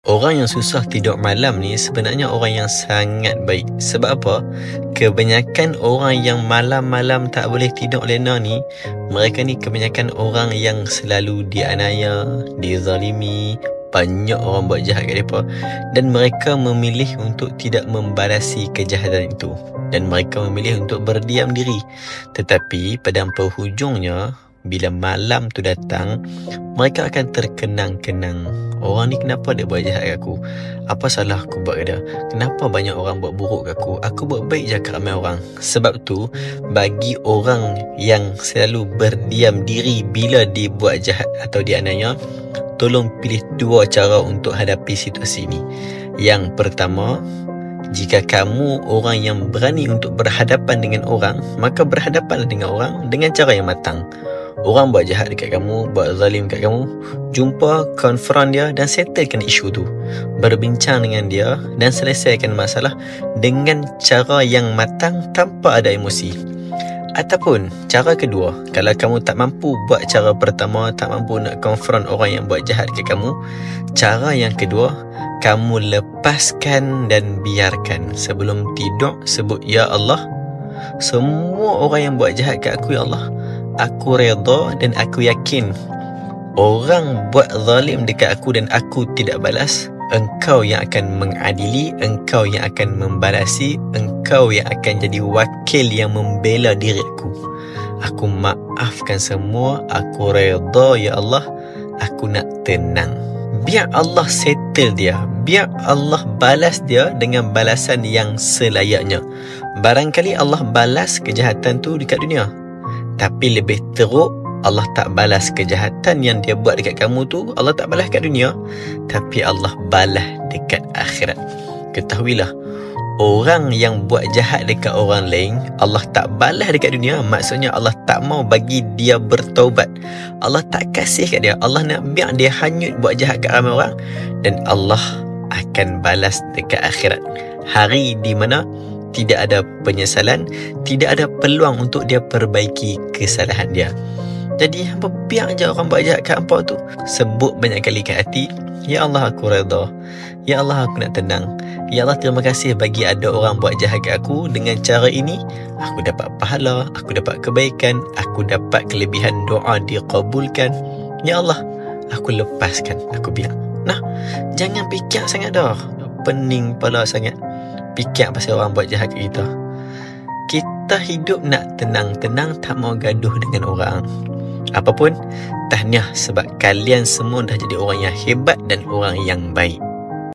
Orang yang susah tidur malam ni sebenarnya orang yang sangat baik. Sebab apa? Kebanyakan orang yang malam-malam tak boleh tidur lena ni, mereka ni kebanyakan orang yang selalu dianiaya, dizalimi, banyak orang buat jahat kat mereka, dan mereka memilih untuk tidak membalasi kejahatan itu, dan mereka memilih untuk berdiam diri. Tetapi pada penghujungnya, bila malam tu datang, mereka akan terkenang-kenang. Orang ni kenapa dia buat jahat kat aku? Apa salah aku buat kat dia? Kenapa banyak orang buat buruk kat aku? Aku buat baik je kat ramai orang. Sebab tu, bagi orang yang selalu berdiam diri bila dia buat jahat atau dianiaya, tolong pilih dua cara untuk hadapi situasi ni. Yang pertama, jika kamu orang yang berani untuk berhadapan dengan orang, maka berhadapanlah dengan orang dengan cara yang matang. Orang buat jahat dekat kamu, buat zalim kat kamu, jumpa, konfront dia dan settlekan isu tu. Berbincang dengan dia dan selesaikan masalah dengan cara yang matang tanpa ada emosi. Ataupun cara kedua, kalau kamu tak mampu buat cara pertama, tak mampu nak konfront orang yang buat jahat kat kamu, cara yang kedua, kamu lepaskan dan biarkan. Sebelum tidur, sebut, Ya Allah, semua orang yang buat jahat kat aku, Ya Allah, aku redha dan aku yakin orang buat zalim dekat aku dan aku tidak balas, Engkau yang akan mengadili, Engkau yang akan membalasi, Engkau yang akan jadi wakil yang membela diri aku. Aku maafkan semua, aku redha, Ya Allah, aku nak tenang. Biar Allah settle dia, biar Allah balas dia dengan balasan yang selayaknya. Barangkali Allah balas kejahatan tu dekat dunia, tapi lebih teruk, Allah tak balas kejahatan yang dia buat dekat kamu tu, Allah tak balas kat dunia, tapi Allah balas dekat akhirat. Ketahuilah, orang yang buat jahat dekat orang lain, Allah tak balas dekat dunia, maksudnya Allah tak mau bagi dia bertaubat. Allah tak kasih kat dia. Allah nak biar dia hanyut buat jahat kat ramai orang, dan Allah akan balas dekat akhirat. Hari di mana tidak ada penyesalan, tidak ada peluang untuk dia perbaiki kesalahan dia. Jadi hampa biar je orang buat jahat kat hampa tu. Sebut banyak kali kat hati, Ya Allah, aku redha, Ya Allah, aku nak tenang, Ya Allah, terima kasih bagi ada orang buat jahat kat aku. Dengan cara ini, aku dapat pahala, aku dapat kebaikan, aku dapat kelebihan doa diqabulkan. Ya Allah, aku lepaskan, aku biar. Nah, jangan fikir sangat dah, pening kepala sangat fikir pasal orang buat jahat kat kita. Kita hidup nak tenang-tenang, tak mau gaduh dengan orang. Apapun, tahniah sebab kalian semua dah jadi orang yang hebat dan orang yang baik.